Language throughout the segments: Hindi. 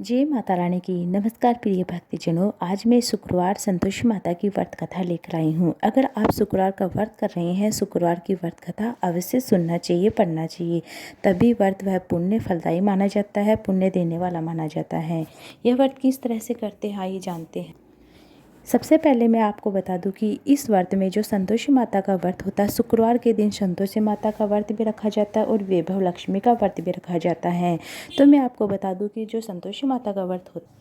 जय माता रानी की। नमस्कार प्रिय भक्तजनों, आज मैं शुक्रवार संतोषी माता की व्रत कथा लेकर आई हूँ। अगर आप शुक्रवार का व्रत कर रहे हैं, शुक्रवार की व्रत कथा अवश्य सुनना चाहिए, पढ़ना चाहिए। तभी व्रत वह पुण्य फलदायी माना जाता है, पुण्य देने वाला माना जाता है। यह व्रत किस तरह से करते हैं आइए जानते हैं। सबसे पहले मैं आपको बता दूं कि इस व्रत में जो संतोषी माता का व्रत होता है, शुक्रवार के दिन संतोषी माता का व्रत भी रखा जाता है और वैभव लक्ष्मी का व्रत भी रखा जाता है। तो मैं आपको बता दूं कि जो संतोषी माता का व्रत होता है,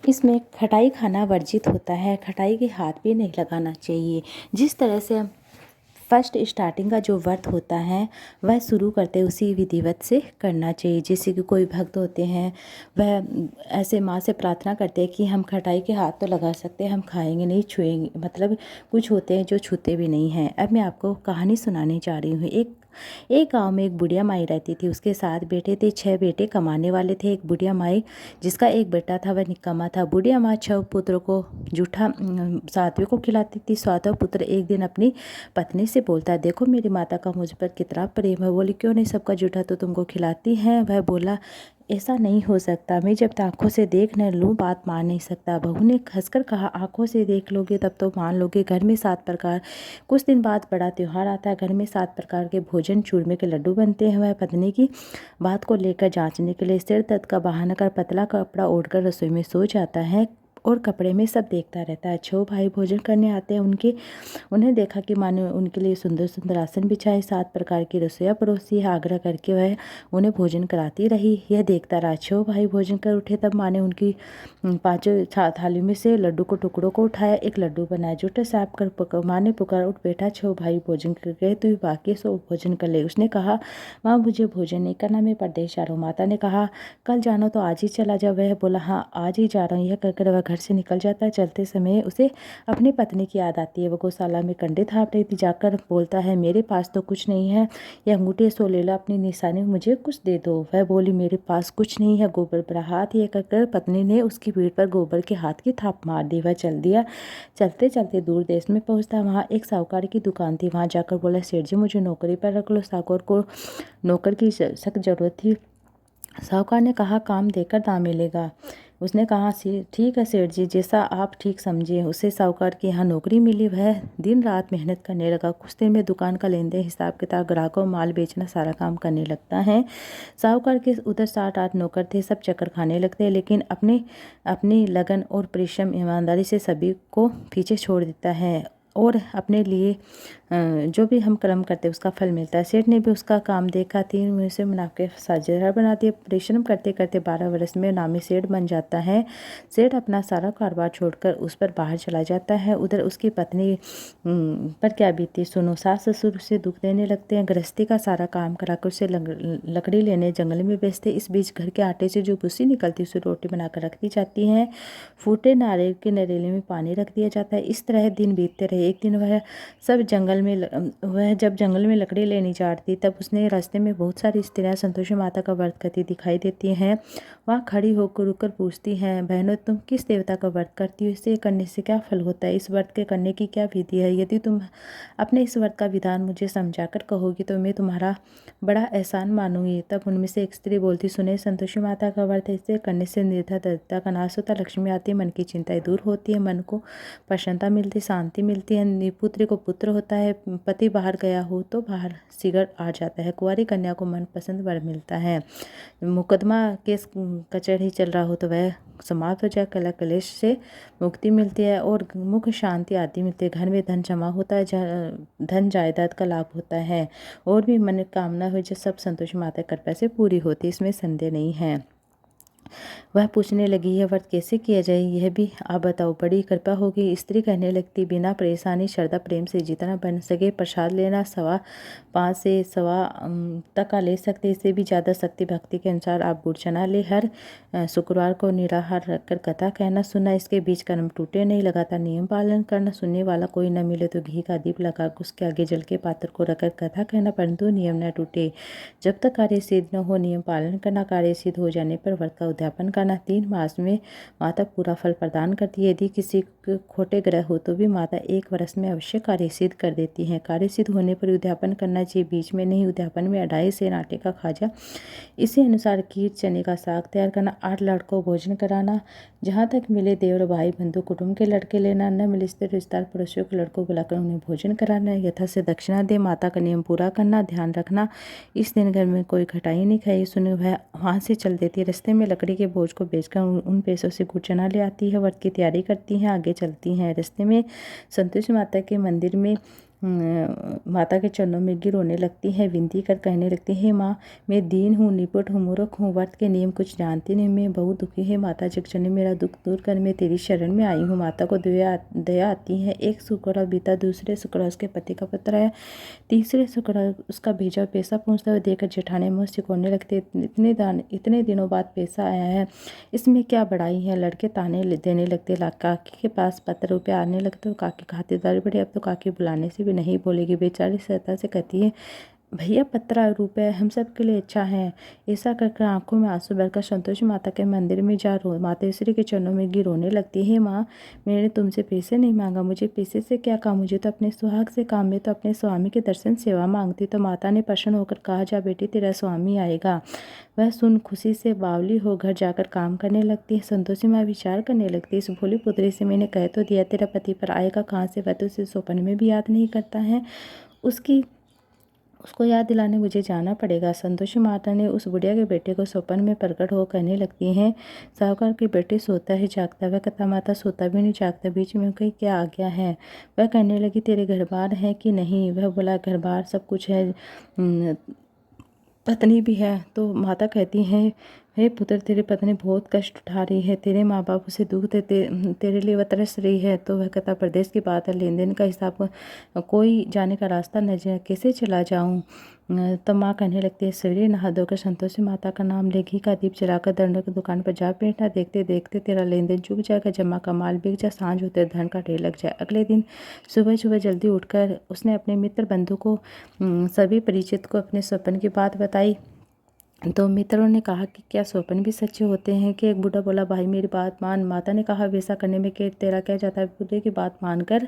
इसमें खटाई खाना वर्जित होता है, खटाई के हाथ भी नहीं लगाना चाहिए। जिस तरह से हम फर्स्ट स्टार्टिंग का जो व्रत होता है वह शुरू करते उसी विधिवत से करना चाहिए। जैसे कि कोई भक्त होते हैं, वह ऐसे माँ से प्रार्थना करते हैं कि हम खटाई के हाथ तो लगा सकते हैं, हम खाएंगे नहीं, छुएंगे, मतलब कुछ होते हैं जो छूते भी नहीं हैं। अब मैं आपको कहानी सुनाने जा रही हूँ। एक गांव में एक बुढ़िया माई रहती थी। उसके 7 बेटे थे, 6 बेटे कमाने वाले थे। एक बुढ़िया माई जिसका एक बेटा था वह निकम्मा था। बुढ़िया माँ 6 पुत्रों को जूठा 7वें को खिलाती थी। 7वां पुत्र एक दिन अपनी पत्नी से बोलता है, देखो मेरी माता का मुझ पर कितना प्रेम है। बोली, क्यों नहीं, सबका जूठा तो तुमको खिलाती हैं। वह बोला, ऐसा नहीं हो सकता, मैं जब तक आंखों से देख न लूँ बात मान नहीं सकता। बहू ने हंसकर कहा, आंखों से देख लोगे तब तो मान लोगे। घर में 7 प्रकार, कुछ दिन बाद बड़ा त्योहार आता है, घर में 7 प्रकार के भोजन, चूरमे के लड्डू बनते हैं। वह पत्नी की बात को लेकर जांचने के लिए सिर दर्द का बहाना कर पतला कपड़ा ओढ़कर रसोई में सो जाता है और कपड़े में सब देखता रहता है। 6 भाई भोजन करने आते हैं। उन्हें देखा कि माँ ने उनके लिए सुंदर सुंदर आसन बिछाए, 7 प्रकार की रसोइयाँ परोसी है। आग्रह करके वह उन्हें भोजन कराती रही। यह देखता रहा। 6 भाई भोजन कर उठे तब माँ ने उनकी 5 थाली में से लड्डू को टुकड़ों को उठाया, एक लड्डू बनाया, जूठे साफ कर माँ ने पुकारा, उठ बेटा, 6 भाई भोजन कर गए, तू बाकी सो भोजन कर ले। उसने कहा, माँ मुझे भोजन नहीं करना, मैं परदेश जा रहा हूँ। माता ने कहा, कल जानो तो आज ही चला जाओ। वह बोला, हाँ आज ही जा रहा हूँ। यह कहकर वह घर से निकल जाता है। चलते समय उसे अपनी पत्नी की याद आती है। वह गौशाला में कंडे थाप रही थी। जाकर बोलता है, मेरे पास तो कुछ नहीं है, यह अंगूठी सो ले लो, अपनी निशानी मुझे कुछ दे दो। वह बोली, मेरे पास कुछ नहीं है, गोबर भरा हाथ। यह कहकर पत्नी ने उसकी पीठ पर गोबर के हाथ की थाप मार दी। वह चल दिया। चलते चलते दूर देश में पहुंचता। वहाँ एक साहूकार की दुकान थी। वहाँ जाकर बोला, सेठ जी मुझे नौकरी पर रख लो। साहूकार को नौकर की सख्त जरूरत थी। साहूकार ने कहा, काम देकर दाम मिलेगा। उसने कहा, ठीक है सेठ जी, जैसा आप ठीक समझिए। उसे साहूकार की यहाँ नौकरी मिली। वह दिन रात मेहनत करने लगा। कुछ दिन में दुकान का लेन देन, हिसाब किताब, ग्राहकों माल बेचना, सारा काम करने लगता है। साहूकार के उधर 7-8 नौकर थे, सब चक्कर खाने लगते हैं, लेकिन अपनी लगन और परिश्रम ईमानदारी से सभी को पीछे छोड़ देता है और अपने लिए जो भी हम कर्म करते हैं उसका फल मिलता है। सेठ ने भी उसका काम देखा। 3 महीने से मुनाफे साझेदार बना दिए। परिश्रम करते करते 12 वर्ष में नामी सेठ बन जाता है। सेठ अपना सारा कारोबार छोड़कर उस पर बाहर चला जाता है। उधर उसकी पत्नी पर क्या बीती सुनो। सास ससुर उसे दुख देने लगते हैं। गृहस्थी का सारा काम कराकर उसे लकड़ी लेने जंगल में बेचते। इस बीच घर के आटे से जो भूसी निकलती उसे रोटी बनाकर रख दी जाती है। फूटे नारियल के नरेले में पानी रख दिया जाता है। इस तरह दिन बीतते रहे। एक दिन वह जब जंगल में लकड़ी लेने जाती तब उसने रास्ते में बहुत सारी स्त्रियां संतोषी माता का व्रत करती दिखाई देती हैं। वहाँ खड़ी होकर रुककर पूछती हैं, बहनों तुम किस देवता का व्रत करती हो, इसे करने से क्या फल होता है, इस व्रत के करने की क्या विधि है। यदि तुम अपने इस व्रत का विधान मुझे समझाकर कहोगी तो मैं तुम्हारा बड़ा एहसान मानूंगी। तब उनमें से एक स्त्री बोलती, सुने, संतोषी माता का व्रत इसे करने से निर्धन दरिद्रता का नाश होता, लक्ष्मी आती है, मन की चिंताएं दूर होती है, मन को प्रसन्नता मिलती, शांति मिलती है, निपुत्र को पुत्र होता है, पति बाहर गया हो तो बाहर शीघ्र आ जाता है, कुंवारी कन्या को मनपसंद वर मिलता है, मुकदमा केस कचहरी चल रहा हो तो वह समाप्त हो जाए, कला कलेश से मुक्ति मिलती है और मुख शांति आदि मिलती है। घर में धन जमा होता है, धन जायदाद का लाभ होता है और भी मन कामना हो जो सब संतोषी माता कृपा से पूरी होती है, इसमें संदेह नहीं है। वह पूछने लगी, यह व्रत कैसे किया जाए, यह भी आप बताओ, बड़ी कृपा होगी। स्त्री कहने लगती, बिना परेशानी श्रद्धा प्रेम से जितना बन सके प्रसाद लेना, 5.25 से 1.25 तक का ले सकते, इससे भी ज़्यादा शक्ति भक्ति के अनुसार आप गुड़ चना ले। हर शुक्रवार को निराहार रखकर कथा कहना सुनना, इसके बीच कर्म टूटे नहीं, लगातार नियम पालन करना, सुनने वाला कोई न मिले तो घी का दीप लगा उसके आगे जल के पात्र को रखकर कथा कहना, परंतु नियम न टूटे। जब तक कार्य सिद्ध न हो नियम पालन करना, कार्य सिद्ध हो जाने पर व्रत का उद्यापन करना। 3 मास में माता पूरा फल प्रदान करती है। यदि किसी खोटे ग्रह हो तो भी माता 1 वर्ष में अवश्य कार्य सिद्ध कर देती हैं। कार्य सिद्ध होने पर उद्यापन करना चाहिए, बीच में नहीं। उद्यापन में 2.5 सेर आटे का खाजा, इसी अनुसार खीर, चने का साग तैयार करना। 8 लड़कों को भोजन कराना। जहाँ तक मिले देवर, भाई, बंधु, कुटुंब के लड़के लेना। न मिले रिश्तेदार, पड़ोसियों के लड़कों को बुलाकर उन्हें भोजन कराना। यथा से दक्षिणा दे। माता का नियम पूरा करना। ध्यान रखना, इस दिन घर में कोई खटाई नहीं खाई। सुने वह वहाँ से चल देती है। रास्ते में लकड़ी के बोझ को बेचकर उन पैसों से गुड़ चना ले आती है। व्रत की तैयारी करती हैं, आगे चलती हैं। रास्ते में संतोषी माता के मंदिर में माता के चरणों में गिर रोने लगती है। विनती कर कहने लगती है, माँ मैं दीन हूँ, निपुट हूँ, मूर्ख हूँ, व्रत के नियम कुछ जानती नहीं, मैं बहुत दुखी है। माता जगजननी मेरा दुख दूर कर, मैं तेरी शरण में आई हूँ। माता को दया आती है। एक शुक्रवार बीता, दूसरे शुक्रवार उसके पति का पत्र आया, तीसरे शुक्रवार उसका भेजा पैसा पहुँचता हुआ देखकर जेठानी मुँह सिकोड़ने लगते, इतने दिनों बाद पैसा आया है, इसमें क्या बड़ाई है। लड़के ताने देने लगते। काकी के पास पत्र रुपये आने लगते तो काकी खातिरदारी बढ़ी। अब तो काकी बुलाने से भी नहीं बोलेगी। बेचारी सरिता से कहती है, भैया 15 रुपये हम सब के लिए अच्छा है। ऐसा करके आंखों में आंसू भरकर संतोषी माता के मंदिर में जा मातेश्वरी के चरणों में गिर रोने लगती है। माँ मैंने तुमसे पैसे नहीं मांगा, मुझे पैसे से क्या काम, मुझे तो अपने सुहाग से काम, में तो अपने स्वामी के दर्शन सेवा मांगती। तो माता ने प्रसन्न होकर कहा, जा बेटी तेरा स्वामी आएगा। वह सुन खुशी से बावली हो घर जाकर काम करने लगती है। संतोषी माँ विचार करने लगती है, इस भोली पुत्री से मैंने कह तो दिया तेरा पति पर आएगा कहाँ से, वह तो उसे स्वप्न में भी याद नहीं करता है। उसको याद दिलाने मुझे जाना पड़ेगा। संतोषी माता ने उस बुढ़िया के बेटे को स्वप्न में प्रकट हो कहने लगती हैं, साहूकार के बेटे सोता है जागता, वह कहता माता सोता भी नहीं जागता, बीच में कहीं क्या आ गया है। वह कहने लगी, तेरे घर बार है कि नहीं। वह बोला, घर बार सब कुछ है, पत्नी भी है। तो माता कहती हैं, हे पुत्र तेरी पत्नी बहुत कष्ट उठा रही है, तेरे माँ बाप उसे दुख देते, तेरे लिए वह तरस रही है। तो वह कहता, प्रदेश की बात है, लेन देन का हिसाब कोई जाने का रास्ता न जाए, कैसे चला जाऊँ। तो माँ कहने लगती है, सवेरे नहा धोकर संतोषी माता का नाम ले, घी का दीप जलाकर दंडों की दुकान पर जा बैठना। देखते देखते तेरा लेन देन चुक जाएगा, जमा का माल बिक जाए, सांझ होते धन का ढेर लग जाए। अगले दिन सुबह सुबह जल्दी उठकर उसने अपने मित्र बंधु को, सभी परिचित को अपने स्वप्न की बात बताई। तो मित्रों ने कहा कि क्या स्वप्न भी सच्चे होते हैं कि। एक बूढ़ा बोला, भाई मेरी बात मान। माता ने कहा, वैसा करने में कि तेरा क्या जाता है। बूढ़े की बात मानकर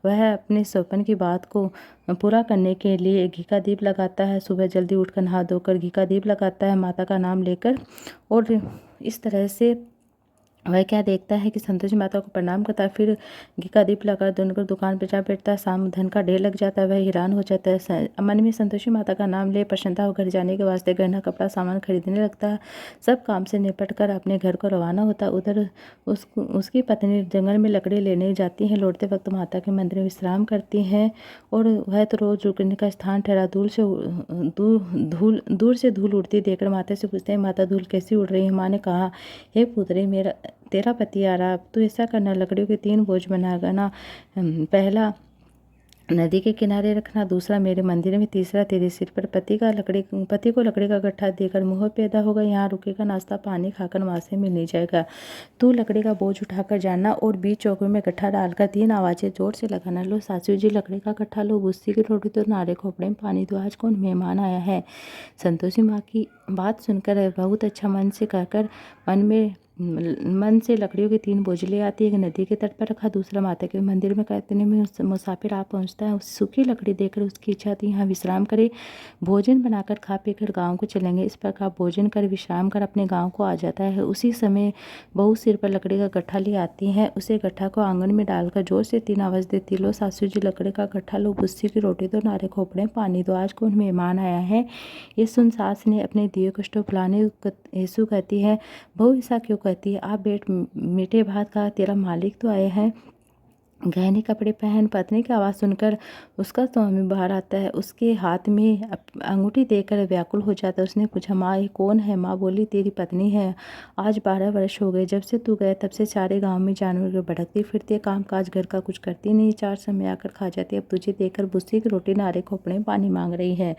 वह अपने स्वप्न की बात को पूरा करने के लिए घी का दीप लगाता है। सुबह जल्दी उठकर नहा धोकर घी का दीप लगाता है माता का नाम लेकर, और इस तरह से वह क्या देखता है कि संतोषी माता को प्रणाम करता है, फिर घी का दीप लगाकर दोनों दुकान पर जा बैठता है। शाम धन का ढेर लग जाता है, वह हैरान हो जाता है। मन में संतोषी माता का नाम ले प्रसन्नता हो घर जाने के वास्ते गहना कपड़ा सामान खरीदने लगता है। सब काम से निपट कर अपने घर को रवाना होता है। उधर उसकी पत्नी जंगल में लकड़ी लेने जाती है। लौटते वक्त माता के मंदिर में विश्राम करती हैं, और वह तो रोज रुकने का स्थान ठहरा। दूर से धूल उड़ती देखकर माता से पूछते हैं, माता धूल कैसी उड़ रही है। माँ ने कहा, हे पुत्री तेरा पति आ रहा, अब तो ऐसा करना, लकड़ियों के 3 बोझ बनाना। पहला नदी के किनारे रखना, दूसरा मेरे मंदिर में, तीसरा तेरे सिर पर। पति को लकड़ी का गट्ठा देकर मोह पैदा होगा, यहाँ रुकेगा, नाश्ता पानी खाकर वहाँ से मिल नहीं जाएगा। तू लकड़ी का बोझ उठाकर जाना और बीच चौके में गट्ठा डालकर 3 आवाज़ें जोर से लगाना, लो सासू जी लकड़ी का गट्ठा लो, बुस्सी की रोटी तो नारे खोपड़े में पानी दो, आज कौन मेहमान आया है। संतोषी माँ की बात सुनकर बहुत अच्छा मन से कहकर मन से लकड़ियों के 3 बोझ ले आती है। एक नदी के तट पर रखा, दूसरा माता के मंदिर में। इतने में मुसाफिर आ पहुंचता है। उस सूखी लकड़ी देखकर उसकी इच्छा थी यहाँ विश्राम करे, भोजन बनाकर खा पीकर गांव को चलेंगे। इस प्रकार भोजन कर विश्राम कर अपने गांव को आ जाता है। उसी समय बहू सिर पर लकड़ी का गट्ठा ले आती है। उसे गट्ठा को आंगन में डालकर जोर से 3 आवाज़ देती, लो सासू जी लकड़ी का गट्ठा लो, बुस्सी की रोटी दो, नारे खोपड़े पानी दो, आज कौन मेहमान आया है। ये सुन सास ने अपने दिए कष्ट बुलाने यीशु कहती है, बहू ऐसा क्यों कहती है, आप बैठ मीठे भात खा, तेरा मालिक तो आए हैं। गहने कपड़े पहन। पत्नी की आवाज़ सुनकर उसका स्वामी बाहर आता है। उसके हाथ में अंगूठी देकर व्याकुल हो जाता है। उसने पूछा, माँ ये कौन है। माँ बोली, तेरी पत्नी है, आज 12 वर्ष हो गए, जब से तू गया तब से सारे गांव में जानवर भटकती फिरती, काम काज घर का कुछ करती नहीं, 4 समय आकर खा जाती, अब तुझे देखकर बुस्सी की रोटी नारे खोपड़े पानी मांग रही है।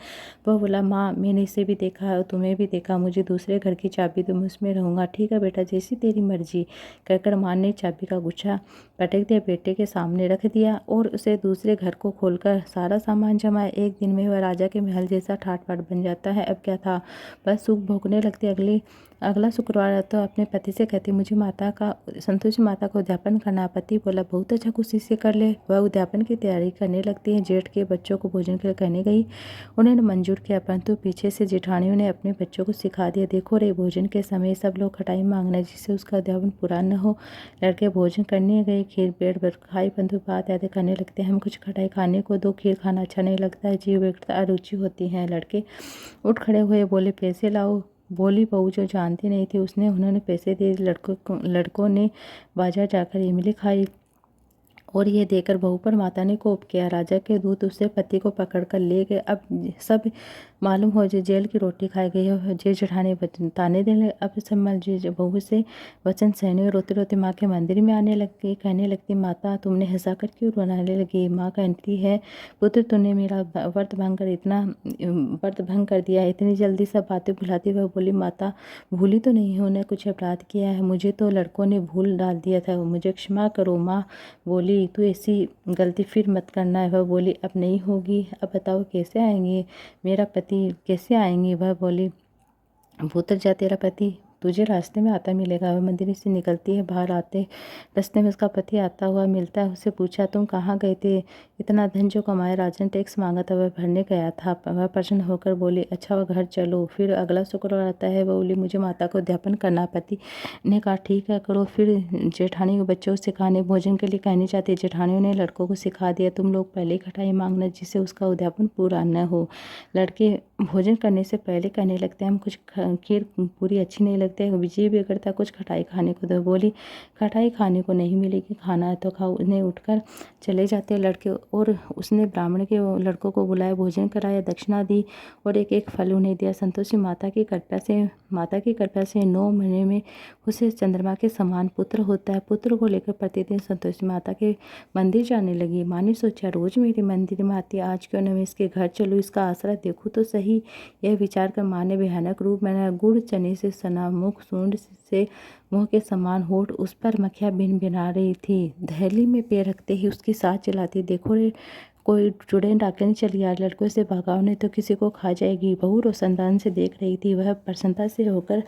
वह बोला, माँ मैंने इसे भी देखा है और तुम्हें भी देखा, मुझे दूसरे घर की चाबी तो मैं उसमें रहूँगा। ठीक है बेटा, जैसी तेरी मर्जी, कहकर माँ ने चाबी का गुच्छा पटक दिया, बेटे के सामने रख दिया और उसे दूसरे घर को खोलकर सारा सामान जमाया। एक दिन में वह राजा के महल जैसा ठाट बाट बन जाता है। अब क्या था, बस सुख भोगने लगते। अगले अगला शुक्रवार तो अपने पति से कहती, मुझे संतोषी माता का उद्यापन करना। पति बोला, बहुत अच्छा, खुशी से कर ले। वह उद्यापन की तैयारी करने लगती है। जेठ के बच्चों को भोजन के लिए कहने गई। उन्होंने मंजूर किया, परंतु पीछे से जेठानियों ने अपने बच्चों को सिखा दिया, देखो रे, भोजन के समय सब लोग खटाई मांगना जिससे उसका उद्यापन पूरा न हो। लड़के भोजन करने गए, खीर पेट भर खाई, परंतु बात याद करने लगते हैं, हम कुछ खटाई खाने को दो, खीर खाना अच्छा नहीं लगता है, जीव बिगड़ता, अरुचि होती है। लड़के उठ खड़े हुए, बोले, पैसे लाओ। बोली बहू जो जानती नहीं थी उन्होंने पैसे दिए। लड़कों ने बाजार जाकर इमली खाई और यह देखकर बहू पर माता ने कोप किया। राजा के दूत उससे पति को पकड़कर ले गए। अब सब मालूम हो जो जेल की रोटी खाई गई है। जे जेठानी ताने देने, अब सब बहू से वचन सहने। रोते रोते माँ के मंदिर में आने लगी, कहने लगती, माता तुमने हंसा कर क्यों रोने लगी। माँ कहती है, पुत्र तूने मेरा व्रत भंग कर दिया, इतनी जल्दी सब बातें भुलाती। वह बोली, माता भूली तो नहीं हूँ, उन्हें कुछ अपराध किया है, मुझे तो लड़कों ने भूल डाल दिया था, मुझे क्षमा करो। माँ बोली, तू ऐसी गलती फिर मत करना है। वह बोली, अब नहीं होगी। अब बताओ कैसे आएंगे मेरा पति, कैसे आएंगे। वह बोली, पुत्र जा तेरा पति तुझे रास्ते में आता मिलेगा। वह मंदिर से निकलती है। बाहर आते रास्ते में उसका पति आता हुआ मिलता है। उससे पूछा, तुम कहाँ गए थे, इतना धन जो कमाया, राजन टैक्स मांगा था वह भरने गया था। वह प्रसन्न होकर बोली, अच्छा वह घर चलो। फिर अगला शुक्रवार आता है। वह बोली, मुझे माता को उद्यापन करना। पति ने कहा, ठीक है करो। फिर जेठानी के बच्चों को सिखाने भोजन के लिए कहनी चाहती। जेठानियों ने लड़कों को सिखा दिया, तुम लोग पहले खटाई मांगना जिससे उसका उद्यापन पूरा न हो। लड़के भोजन करने से पहले कहने लगते हैं, हम कुछ खीर पूरी अच्छी नहीं लगती, विजय बिगड़ता, कुछ खटाई खाने को दो। बोली, खटाई खाने को नहीं मिलेगी, खाना है तो खाओ। उन्हें उठकर चले जाते लड़के। और उसने ब्राह्मण के लड़कों को बुलाया, भोजन कराया, दक्षिणा दी और एक एक फल उन्हें दिया। संतोषी माता की कृपा से 9 महीने में उसे चंद्रमा के समान पुत्र होता है। पुत्र को लेकर प्रतिदिन संतोषी माता के मंदिर जाने लगी। माँ ने सोचा, रोज मेरे मंदिर में आती, आज क्यों न मैं इसके घर चलूँ, इसका आसरा देखूँ तो सही। यह विचार कर माँ ने भयानक रूप में गुड़ चने से सना मुख, सूंड से मुँह के समान होठ, उस पर मक्खियाँ भिन भिना रही थी। दहली में पैर रखते ही उसकी सांस चलाती, देखो रे, कोई चुड़ैल डाकनी चली आ, लड़कों से भगाओ नहीं तो किसी को खा जाएगी। बहू रोशनदान से देख रही थी। वह प्रसन्नता से होकर,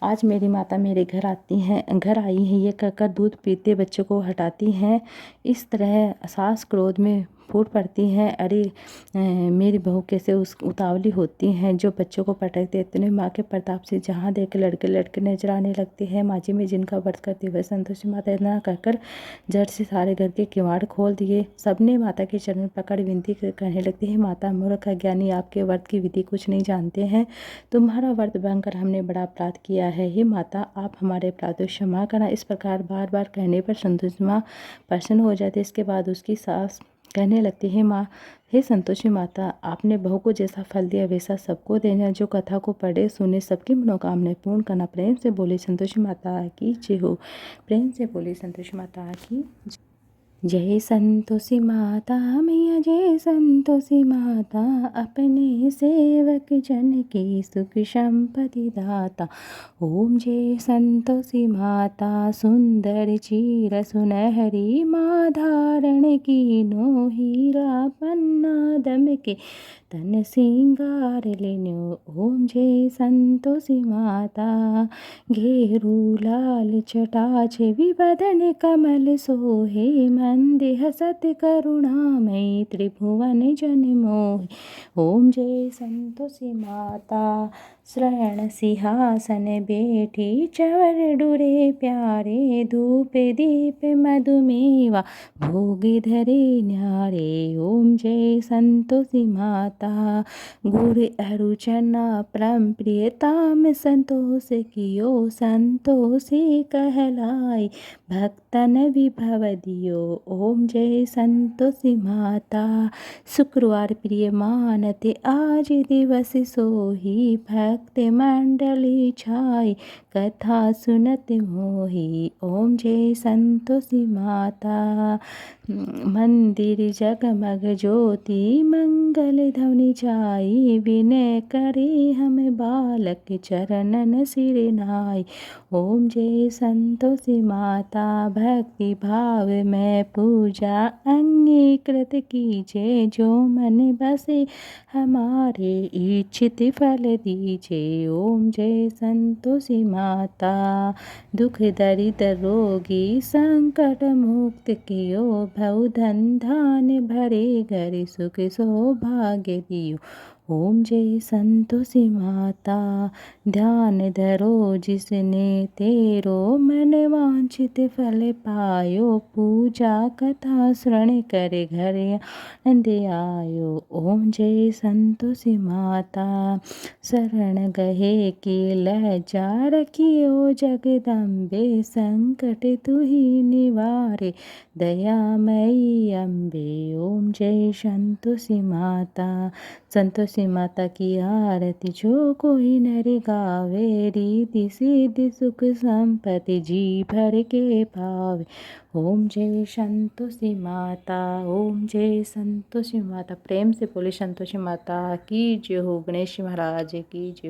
आज मेरी माता मेरे घर आई है, ये कहकर दूध पीते बच्चे को हटाती हैं। इस तरह सास क्रोध में फूट पड़ती हैं, अरे मेरी बहू कैसे उतावली होती हैं जो बच्चों को पटक देते हैं। माँ के प्रताप से जहाँ देख लड़के नजर आने लगते हैं। माँ जी में जिनका व्रत करती वह संतोषी माता इतना कहकर झट से सारे घर के किवाड़ खोल दिए। सबने माता के चरण पकड़ विनती कहने लगती है, माता मूर्ख अज्ञानी, आपके व्रत की विधि कुछ नहीं जानते हैं, तुम्हारा व्रत भंग कर हमने बड़ा अपराध किया है। हे माता, आप हमारे अपराधों क्षमा करना। इस प्रकार बार बार कहने पर संतोषी माँ प्रसन्न हो जाती। इसके बाद उसकी सास कहने लगती है, माँ, हे संतोषी माता, आपने बहू को जैसा फल दिया वैसा सबको देना। जो कथा को पढ़े सुने सबकी मनोकामनाएं पूर्ण करना। प्रेम से बोली संतोषी माता की जय हो। प्रेम से बोली संतोषी माता की जय संतोषी माता मैया, जय संतोषी माता, अपने सेवक जन की सुख संपत्ति दाता। ओम जय संतोषी माता, सुंदर चीर सुनहरी माँ, धारण की नो हीरा पन्ना दम के तन सिंगार लेन्यो। ओम जय संतोषी माता, घेरू लाल जटा छवि बदन कमल सोहे, मंदे हसत करुणामयी त्रिभुवन जन मोहे। ओम जय संतोषी माता, श्रवण सिंहासन बैठी, चवर डुरे प्यारे, धूप दीप मधुमेवा भोग धरे न्यारे। ओम जय संतोषी माता, गुरु अरुचना परम प्रियताम, संतोष कियो संतोषी कहलाई, भक्तन विभव दियो। ओम जय संतोषी माता, शुक्रवार प्रिय मानते आज दिवस सोही, भक्त मंडली छाई कथा सुनत मोही। ओम जय संतोषी माता, मंदिर जगमग ज्योति मंगल ध्वनि जाई, विनय करे हम बालक चरणन सिर नाई। ओम जय संतोषी माता, भक्ति भाव में पूजा अंगीकृत कीजिए, जो मन बसे हमारे इच्छित फल दीजिए। जय। ओम जय संतोषी माता। दुख दरिद्र रोगी संकट मुक्त कियो, भव धन धान्य भरे घर सुख सौभाग्य दियो। ओम जय संतोषी माता। ध्यान धरो जिसने तेरो, मन वांछित फल पायो। पूजा कथा श्रवण करे, घर आनंद आयो। ओम जय संतोषी माता। शरण गहे की लज्जा रखियो जगदम्बे, संकट तुही निवारे दयामयी अम्बे। ओम जय संतोषी माता। संतोषी माता की आरती जो कोई नर गावे, रिद्धि सिद्धि सुख संपत्ति जी भर के पावे। ओम जय संतोषी माता। ओम जय संतोषी माता। प्रेम से बोले संतोषी माता की जय हो। गणेश महाराज की जय।